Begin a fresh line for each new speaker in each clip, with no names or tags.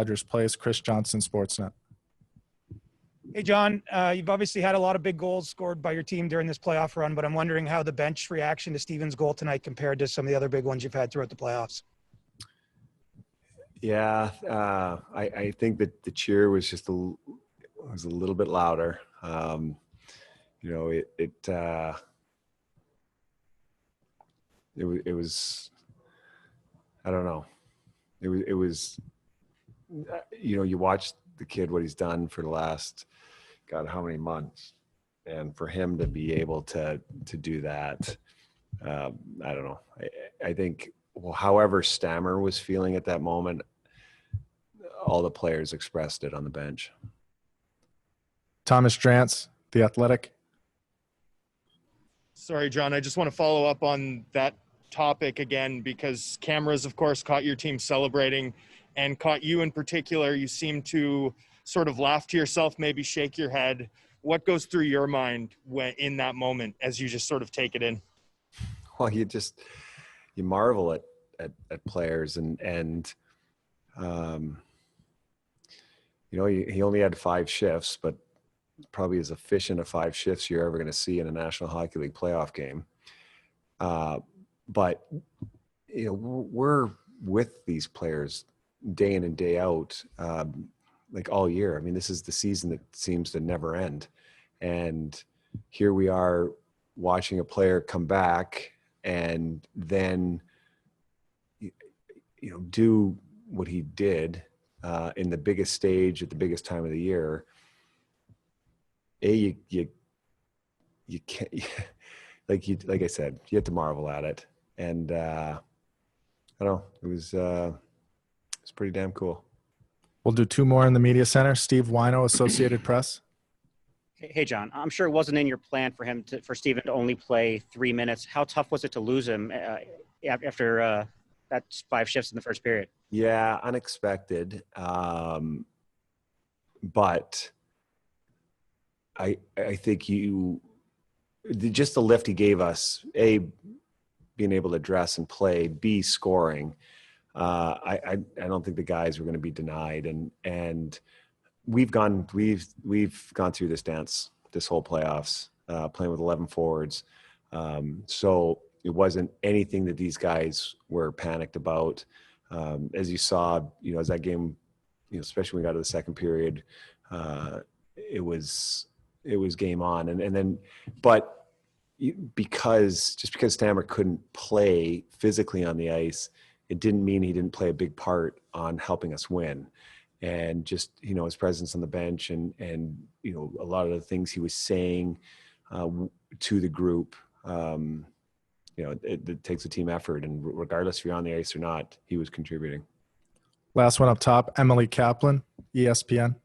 Rogers Place, Chris Johnson, Sportsnet.
Hey, Jon, you've obviously had a lot of big goals scored by your team during this playoff run, but I'm wondering how the bench reaction to Steven's goal tonight compared to some of the other big ones you've had throughout the playoffs.
Yeah, I think that the cheer was just a little bit louder. You know, it was I don't know. It was you know, you watch the kid, what he's done for the last God how many months, and for him to be able to do that, I don't know. I think, well, however Stammer was feeling at that moment, all the players expressed it on the bench.
Thomas Drance, The Athletic.
Sorry, Jon, I just want to follow up on that topic again, because cameras, of course, caught your team celebrating and caught you in particular. You seem to sort of laugh to yourself, maybe shake your head. What goes through your mind when in that moment as you just sort of take it in?
Well, you marvel at players and you know, he only had 5 shifts, but probably as efficient of 5 shifts you're ever going to see in a National Hockey League playoff game. But you know, we're with these players day in and day out, like all year. I mean, this is the season that seems to never end, and here we are watching a player come back and then you know, do what he did in the biggest stage at the biggest time of the year. You can't, like I said, you have to marvel at it, and I don't know, it was pretty damn cool.
We'll do 2 more in the media center. Steve Wino, Associated Press.
Hey, Jon, I'm sure it wasn't in your plan for Steven to only play 3 minutes. How tough was it to lose him after that 5 shifts in the first period?
Yeah, unexpected. But I think just the lift he gave us, A, being able to dress and play, B, scoring. I don't think the guys were going to be denied, and we've gone through this dance this whole playoffs, playing with 11 forwards. So it wasn't anything that these guys were panicked about. As you saw, you know, as that game, you know, especially when we got to the second period, it was game on, and then, but because Stammer couldn't play physically on the ice, it didn't mean he didn't play a big part on helping us win. And just, you know, his presence on the bench and you know, a lot of the things he was saying to the group, you know, it takes a team effort, and regardless if you're on the ice or not, he was contributing.
Last one up top, Emily Kaplan, ESPN.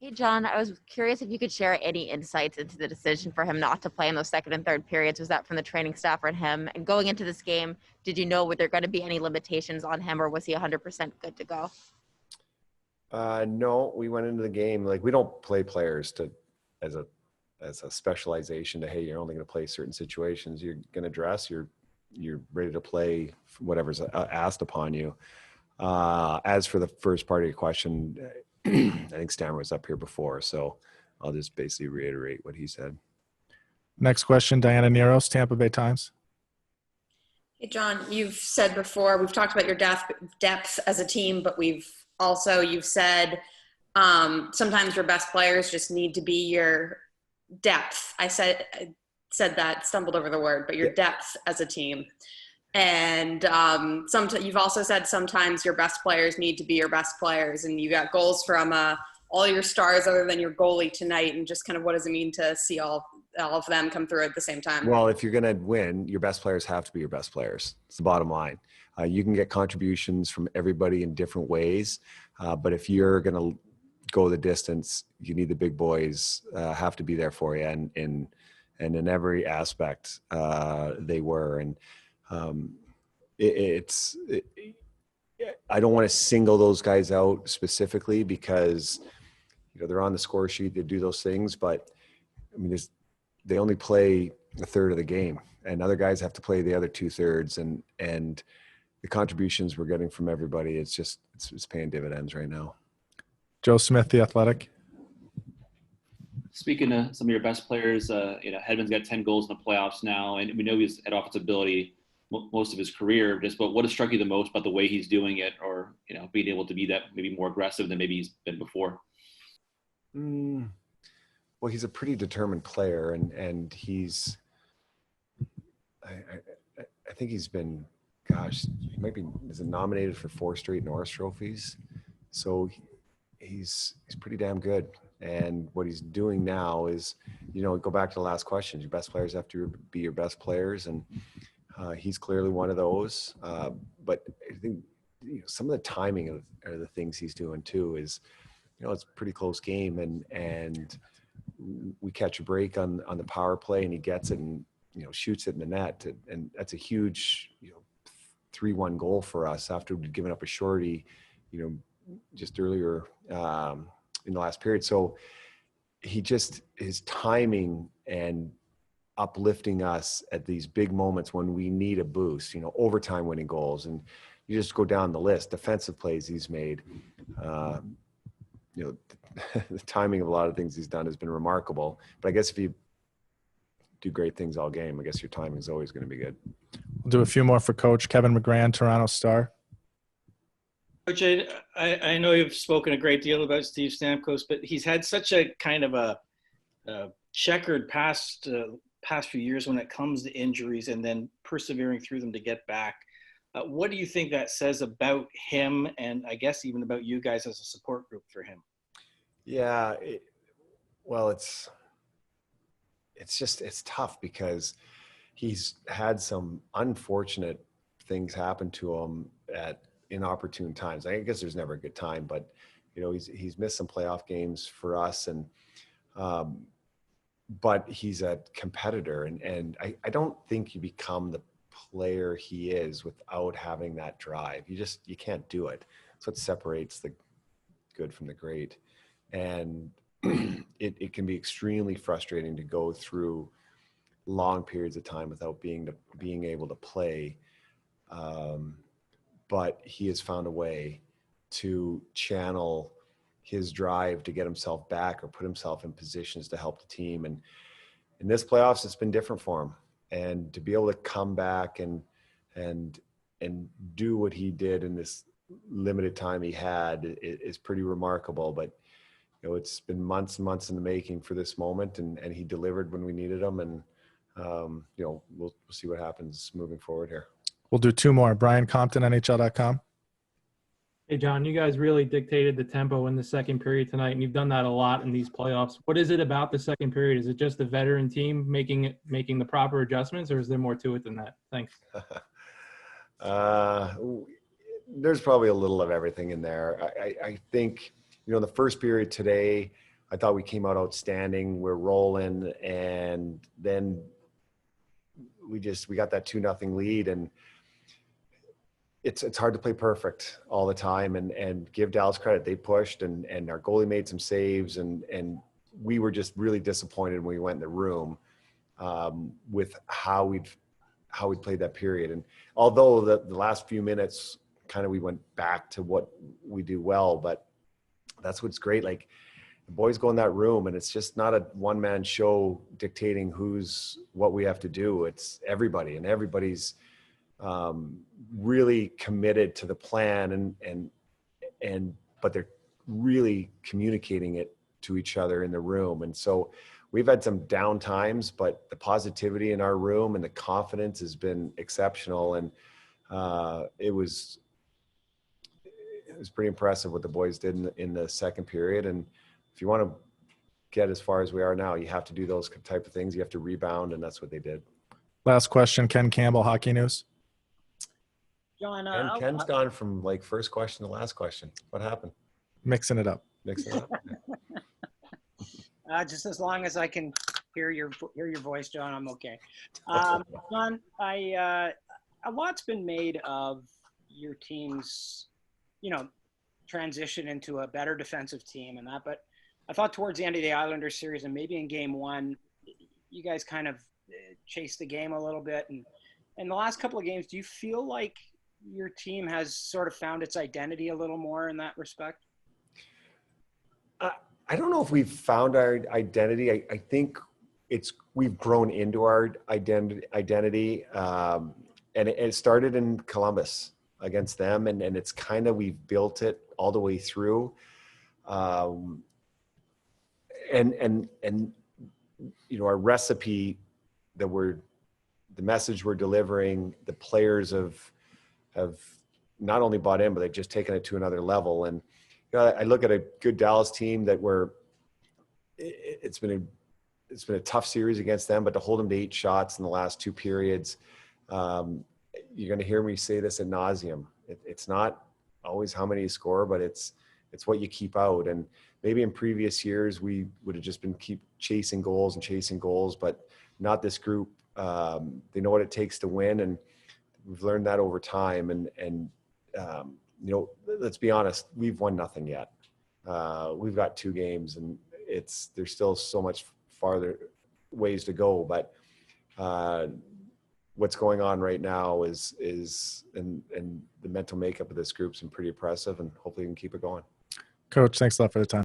Hey, Jon, I was curious if you could share any insights into the decision for him not to play in those second and third periods. Was that from the training staff or him? And going into this game, did you know were there going to be any limitations on him, or was he 100% good to go?
No, we went into the game, like, we don't play players as a specialization to, hey, you're only going to play certain situations. You're going to dress, you're ready to play whatever's asked upon you. As for the first part of your question, I think Stammer was up here before, so I'll just basically reiterate what he said.
Next question, Diana Neros, Tampa Bay Times.
Hey, Jon, you've said before, we've talked about your depth as a team, but you've said sometimes your best players just need to be your depth. I said that, stumbled over the word, but your depth as a team. And you've also said sometimes your best players need to be your best players, and you got goals from all your stars other than your goalie tonight, and just kind of what does it mean to see all of them come through at the same time?
Well, if you're going to win, your best players have to be your best players. It's the bottom line. You can get contributions from everybody in different ways, but if you're going to go the distance, you need the big boys have to be there for you, and in every aspect they were. And I don't want to single those guys out specifically because, you know, they're on the score sheet, they do those things, but I mean, they only play a third of the game, and other guys have to play the other 2/3. And the contributions we're getting from everybody, it's paying dividends right now.
Joe Smith, The Athletic.
Speaking of some of your best players, Hedman's got 10 goals in the playoffs now, and we know he's had offensive ability most of his career. But what has struck you the most about the way he's doing it, or being able to be that maybe more aggressive than maybe he's been before?
Well, he's a pretty determined player, and he's I think he's been, is nominated for 4 straight Norris trophies. So he's pretty damn good. And what he's doing now is, go back to the last question. Your best players have to be your best players, and he's clearly one of those. But I think some of the timing are the things he's doing too. Is it's a pretty close game, and we catch a break on the power play, and he gets it and shoots it in the net, and that's a huge 3-1 goal for us after we'd given up a shorty just earlier in the last period. So his timing and uplifting us at these big moments when we need a boost, overtime winning goals, and you just go down the list, defensive plays he's made, the timing of a lot of things he's done has been remarkable. But I guess if you do great things all game, I guess your timing is always going to be good.
We'll do a few more for Coach Kevin McGran, Toronto Star.
Coach, I know you've spoken a great deal about Steve Stamkos, but he's had such a kind of a checkered past few years when it comes to injuries and then persevering through them to get back. What do you think that says about him, and I guess even about you guys as a support group for him?
Yeah, it's tough because he's had some unfortunate things happen to him at inopportune times. I guess there's never a good time, but he's missed some playoff games for us, and but he's a competitor, and I don't think you become the player he is without having that drive. You can't do it. That's what separates the good from the great. And it can be extremely frustrating to go through long periods of time without being able to play. But he has found a way to channel his drive to get himself back or put himself in positions to help the team. And in this playoffs, it's been different for him. And to be able to come back and do what he did in this limited time he had is pretty remarkable. But it's been months and months in the making for this moment, and he delivered when we needed him. And we'll see what happens moving forward here.
We'll do 2 more. Brian Compton, NHL.com.
Hey, John, you guys really dictated the tempo in the second period tonight, and you've done that a lot in these playoffs. What is it about the second period? Is it just the veteran team making the proper adjustments, or is there more to it than that? Thanks.
There's probably a little of everything in there. I think, the first period today, I thought we came out outstanding. We're rolling, and then we got that 2-0 lead, and it's hard to play perfect all the time and give Dallas credit. They pushed, and our goalie made some saves, and we were just really disappointed when we went in the room with how we'd played that period. And although the last few minutes kind of we went back to what we do well, but that's what's great. Like, the boys go in that room, and it's just not a one-man show dictating what we have to do. It's everybody, and everybody's really committed to the plan, but they're really communicating it to each other in the room. And so we've had some down times, but the positivity in our room and the confidence has been exceptional. And it was pretty impressive what the boys did in the second period. And if you want to get as far as we are now, you have to do those type of things. You have to rebound, and that's what they did.
Last question, Ken Campbell, Hockey News.
John,
Ken's gone from first question to last question. What happened?
Mixing it up.
Just as long as I can hear your voice, John, I'm okay. John, a lot's been made of your team's, transition into a better defensive team and that, but I thought towards the end of the Islanders series and maybe in game 1, you guys kind of chased the game a little bit. And in the last couple of games, do you feel like your team has sort of found its identity a little more in that respect?
I don't know if we've found our identity. I think we've grown into our identity. And it started in Columbus against them. And it's kind of, we've built it all the way through. And our recipe the message we're delivering, the players have not only bought in, but they've just taken it to another level. And I look at a good Dallas team that it's been a tough series against them, but to hold them to 8 shots in the last 2 periods, you're going to hear me say this ad nauseum. It's not always how many you score, but it's what you keep out. And maybe in previous years we would have just been keep chasing goals, but not this group. They know what it takes to win, and we've learned that over time. And let's be honest, we've won nothing yet. We've got 2 games, and there's still so much farther ways to go. But what's going on right now is and the mental makeup of this group's been pretty impressive, and hopefully we can keep it going.
Coach, thanks a lot for the time.